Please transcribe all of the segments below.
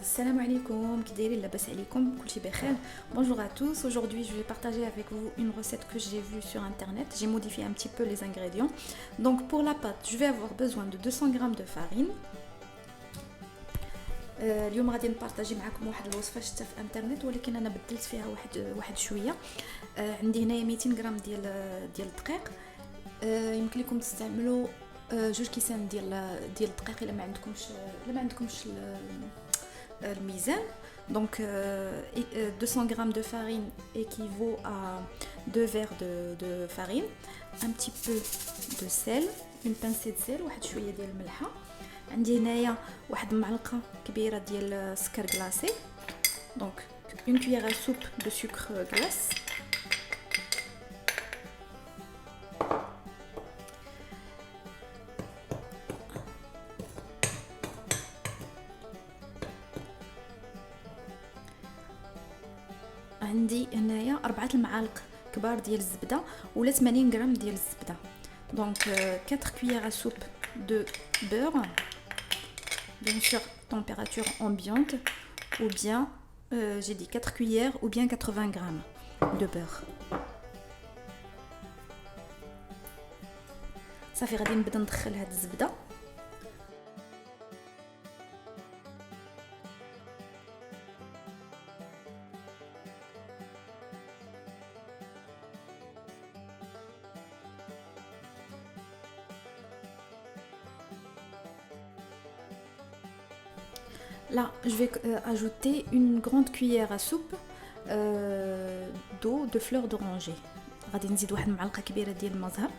Salam alaikum, qui dirait labas alaikum, kulchi bخير. Bonjour à tous, aujourd'hui je vais partager avec vous une recette que j'ai vue sur internet. J'ai modifié un petit peu les ingrédients. Donc pour la pâte, je vais avoir besoin de 200 g de farine. اليوم غادي نبارطاجي معكم واحد الوصفه شفتها في انترنت ولكن انا بدلت فيها واحد شويه. عندي هنايا 200 غرام ديال الدقيق. يمكن لكم تستعملوا جوج كيسان ديال الدقيق الا ما عندكمش le misel. Donc 200 g de farine équivaut à 2 verres de farine, un petit peu de sel, une pincée de sel, واحد شويه ديال الملحه. عندي هنايا واحد المعلقه كبيره ديال السكر glacé. Donc une cuillère à soupe de sucre glace. عندي هنايا 4 المعالق كبار ديال الزبده ولا 80 غرام ديال الزبده. Donc 4 cuillères à soupe de beurre, bien sûr température ambiante, ou bien j'ai dit 4 cuillères ou bien 80 grammes de beurre. صافي غادي نبدا ندخل هاد الزبده. Là, je vais ajouter une grande cuillère à soupe d'eau de fleur d'oranger. غادي نزيد واحد المعلقه كبيره ديال الماء زهر.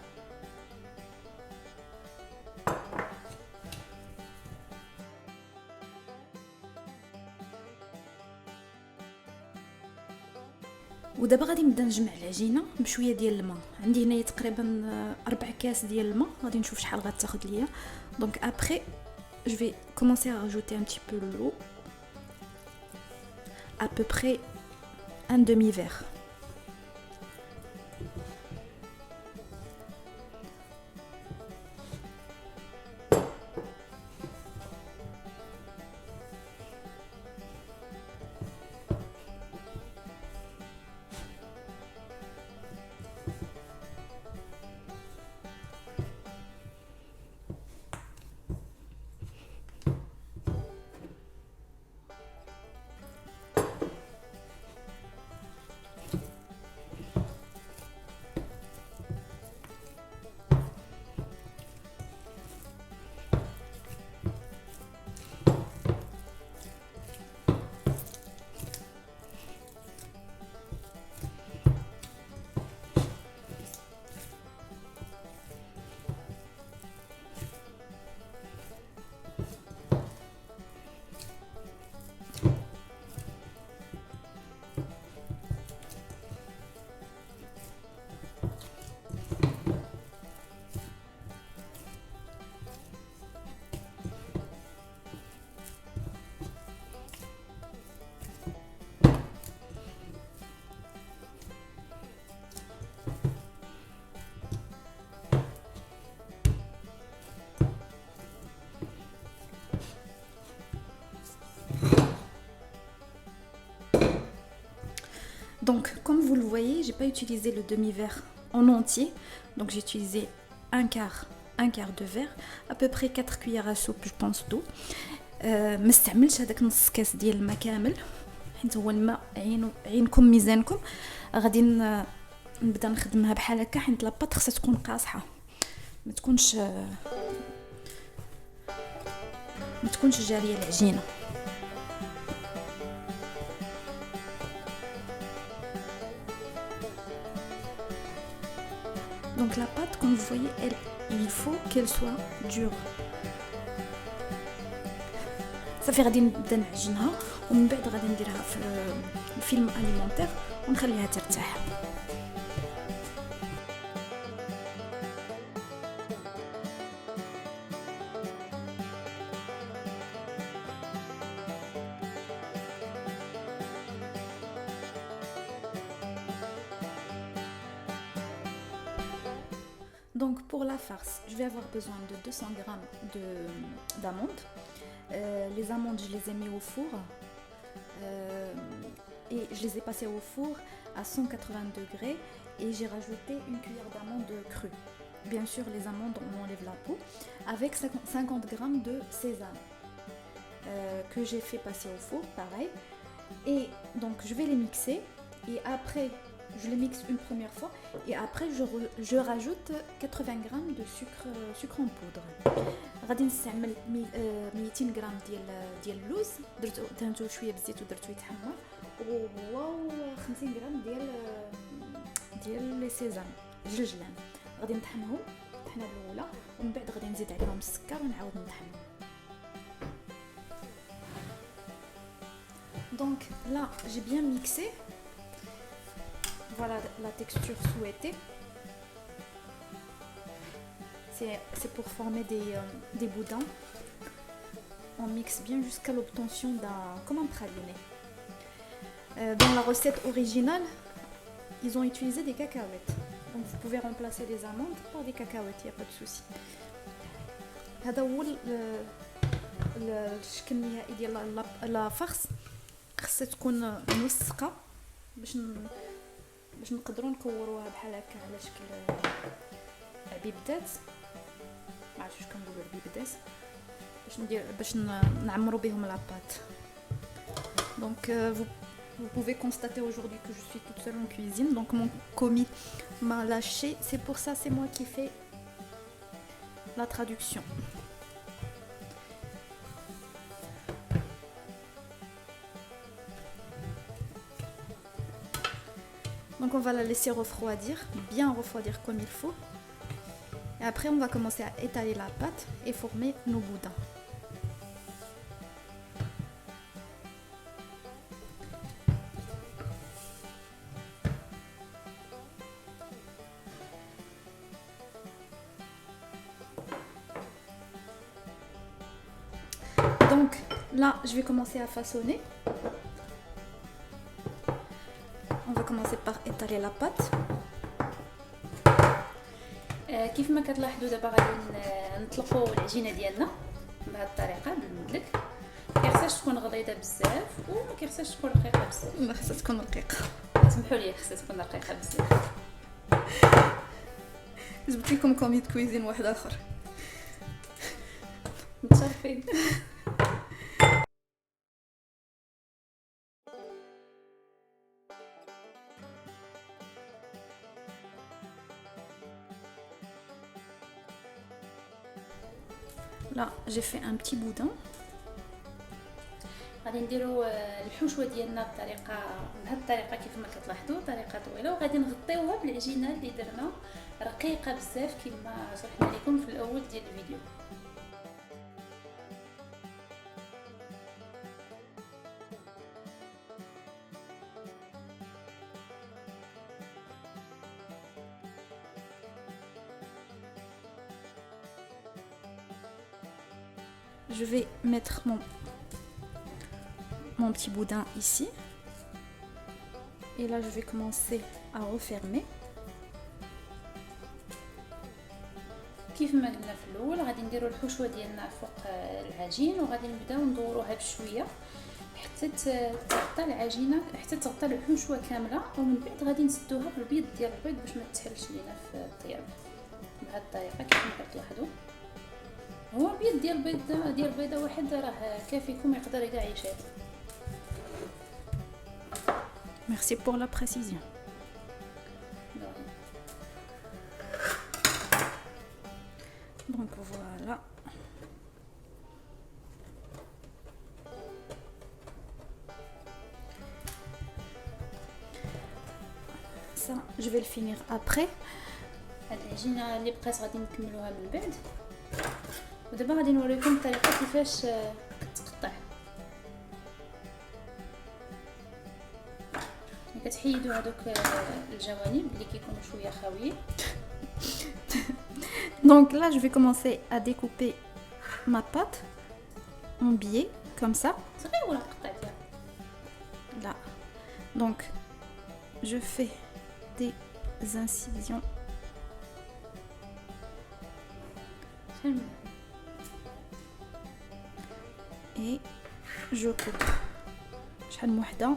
ودابا غادي نبدا نجمع العجينه بشويه ديال الماء. عندي هنايا تقريبا 4 كاس ديال الماء، غادي نشوف شحال غتاخذ ليا. دونك ابري je vais commencer à rajouter un petit peu l'eau, à peu près un demi-verre. Donc, comme vous le voyez, j'ai pas utilisé le demi-verre en entier. Donc, j'ai utilisé un quart de verre, à peu près 4 cuillères à soupe, je pense, d'eau. ما استعملش هذاك نص كاس ديال الماء كامل، حيت هو الماء عينكم ميزانكم. غادي نبدا نخدمها بحال هكا، حيت لاباط خصها تكون قاصحه، ما تكونش جاريه العجينه. Donc la pâte, comme vous voyez, il faut qu'elle soit dure. صافي غادي نبدا نعجنها ومن بعد غادي نديرها في الفيلم اليمونتير ونخليها ترتاح. Donc pour la farce, je vais avoir besoin de 200 g d'amandes, Les amandes, je les ai mis au four. Et je les ai passées au four à 180 degrés et j'ai rajouté une cuillère d'amandes crues. Bien sûr, les amandes, on enlève la peau, avec 50 grammes de sésame que j'ai fait passer au four, pareil. Et donc, je vais les mixer et après, je les mixe une première fois et après, je rajoute 80 grammes de sucre en poudre. غادي نستعمل 200 غرام ديال اللوز، دهنته شويه بالزيت ودرتو يتحمر، و 50 غرام ديال لي سيزام جلجلان. غادي نطحنهم الطحنه الاولى ومن بعد غادي نزيد عليهم السكر ونعاود نطحنهم. Donc là, j'ai bien mixé. Voilà la texture souhaitée. C'est pour former des boudins. On mixe bien jusqu'à l'obtention comme un praliné. Dans la recette originale, ils ont utilisé des cacahuètes. Donc vous pouvez remplacer les amandes par des cacahuètes, il n'y a pas de souci. هذا هو الشكل النهائي ديال لا فرخ. خصها تكون منسقه باش نقدروا نكوروها بحال هكا على شكل عبيبدات. ما عرفتش واش كنقولوا عبيبدات باش نعمروا بهم لاباط. Donc vous pouvez constater aujourd'hui que je suis toute seule en cuisine, donc mon commis m'a lâché, c'est pour ça, c'est moi qui fais la traduction. Donc on va la laisser refroidir, bien refroidir comme il faut. Et après on va commencer à étaler la pâte et former nos boudins. Donc là, je vais commencer à façonner. On va commencer par étaler la pâte. كيف ما كتلاحظوا دابا غادي نطلقوا العجينه ديالنا بهذه الطريقه بالمدلك. ما كيخصهاش تكون غليظه بزاف وما كيخصهاش تكون رقيقه بزاف. ما خصها تكون رقيقه. سمحوا لي خصها تكون رقيقه بزاف. جبت لكم كومي دو كويزين واحد اخر. متشرفين. Là, j'ai fait un petit boudin. غادي نديروا الحشوه ديالنا بهذه الطريقه كيف ما كتلاحظوا، طريقه طويله، وغادي نغطيوها بالعجينه اللي درنا رقيقه بزاف كما شرحنا لكم في الاول ديال الفيديو. Je vais mettre mon petit boudin ici. Et là, je vais commencer à refermer. كيف ما قلنا في الاول غادي نديروا الحشوه ديالنا فوق العجين وغادي نبداو ندوروها بشويه حتى تغطى العجينه، حتى تغطى الحشوه كامله، ومن بعد غادي نسدوها بالبيض ديال البيض باش ما تحلش لينا في الطياب. بهذه الطريقه كيف ما كتلاحظوا هو البيض ديال بيضه واحد راه كافيكم يقدر كاع يشاد. Merci pour la précision. Donc voilà. Ça, je vais le finir après. هاد العجينه اللي بقات غادي نكملوها من بعد، ودابا غادي نوريكم الطريقه كيفاش كتقطع. كتحيدوا هذوك الجوانب اللي كيكونوا شويه خاويين. Donc là, je vais commencer à découper ma pâte en billets, comme ça. صغير ولا قطع ديالها؟ Là. Donc, je fais des incisions. اي جو كوب. شحال من وحده؟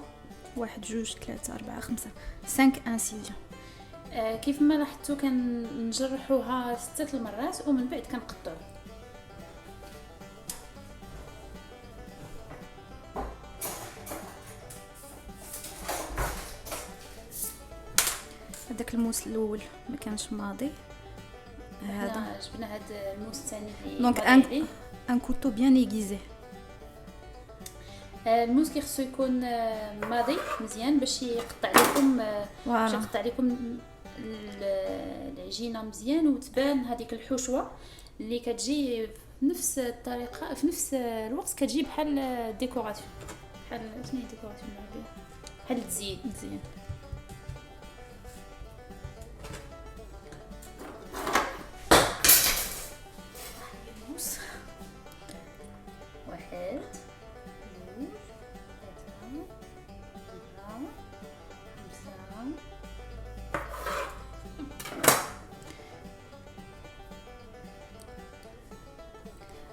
1 2 3 4 5 5 انسيزيون. كيف ما لاحظتوا كنجرحوها 6 المرات ومن بعد كنقطعوا. هذاك الموس الاول ما كانش ماضي، هذا جبنا هذا الموس الثاني اللي دونك ان كوتو بيان ايغيزي. الموس كيخصو يكون ماضي مزيان باش يقطع لكم باش يقطع لكم العجينه مزيان وتبان هذيك الحشوه اللي كتجي في نفس الطريقه في نفس الوقت كتجي بحال ديكوراتيون، بحال شنو هي ديكوراتيون بالعربيه؟ بحال تزيين مزيان.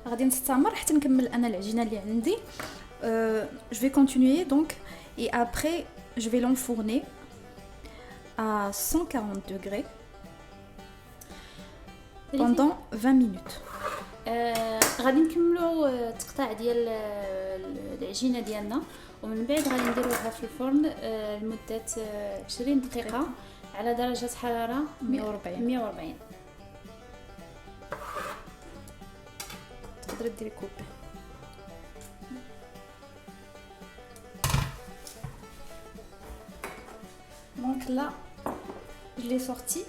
غادي نستمر حتى نكمل انا العجينه اللي عندي. je vais continuer donc et après je vais l'enfourner à 140 degrés pendant 20 minutes. غادي نكملوا التقطاع ديال العجينه ديالنا ومن بعد غادي نديروها في الفرن لمده 20 دقيقه على درجه حراره 140. تقدري ديري كوبي. Donc là, je l'ai sorti.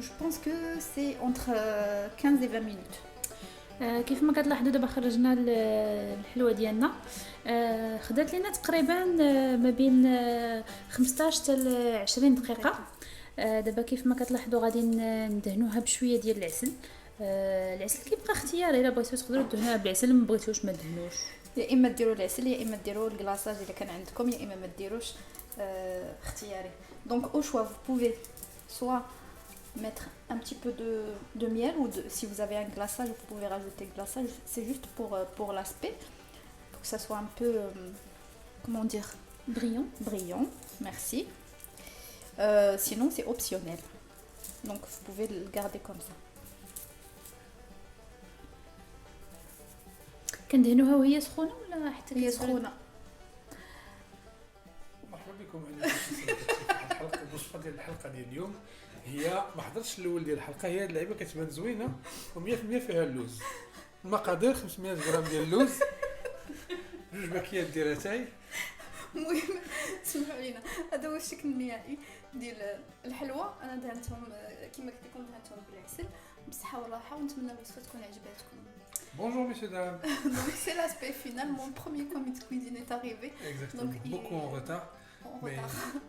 Je pense que c'est entre 15 et 20 minutes. كيف ما كتلاحظوا دابا خرجنا الحلوه ديالنا. خدات لينا تقريبا ما بين 15 حتى 20 دقيقه. دابا كيف ما كتلاحظوا غادي ندهنوها بشويه ديال العسل. العسل كيبقى اختياري، الا بغيتو تقدروا تدهنوها بالعسل، ما بغيتوش ما دهنوش. يا اما ديروا العسل يا اما ديروا الكلاصاج اذا كان عندكم، يا اما ما ديروش، اختياري. Donc au choix, vous pouvez soit mettre un petit peu de miel ou si vous avez un glaçage, vous pouvez rajouter le glaçage. C'est juste pour l'aspect, pour que ça soit un peu comment dire, brillant. Merci. Sinon c'est optionnel. Donc vous pouvez le garder comme ça. كندهنوها وهي سخونه ولا حتى هي سخونه؟ مرحبا بكم. انا الحلقه الوصفه ديال الحلقه ديال اليوم هي ما حضرتش الاول ديال الحلقه، هي هاد اللعيبه كتبان زوينه و100% فيها اللوز. المقادير 500 غرام ديال اللوز، 2 باكيات ديال اتاي. المهم سمحوا لينا، هذا هو الشكل النهائي ديال الحلوى. انا دهنتهم كما قلت لكم، دهنتهم بالعسل بالصحه والراحه، ونتمنى الوصفه تكون عجباتكم. Bonjour messieurs dames. Donc c'est l'aspect final, mon premier commis de cuisine est arrivé. Exactement. Donc, beaucoup en retard.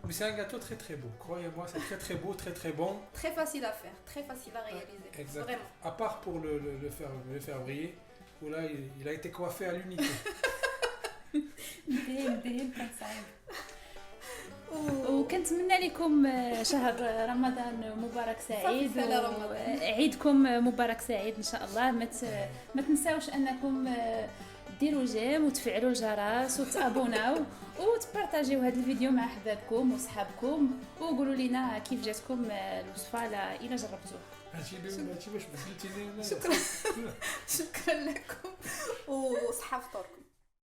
Mais c'est un gâteau très très beau. Croyez-moi, c'est très très beau, très très bon. Très facile à faire, très facile à réaliser. Exactement. Vraiment. À part pour le faire briller, où là il a été coiffé à l'unité. وكنتمنى لكم شهر رمضان مبارك سعيد، وعيدكم مبارك سعيد ان شاء الله. ما تنساوش انكم ديروا جيم وتفعلوا الجرس وتابوناو وتبارطاجيو هذا الفيديو مع احبابكم وصحابكم، وقولوا لنا كيف جاتكم الوصفه الى جربتوها. هادشي باش بدلتيني. شكرا لكم وصحه فطوركم.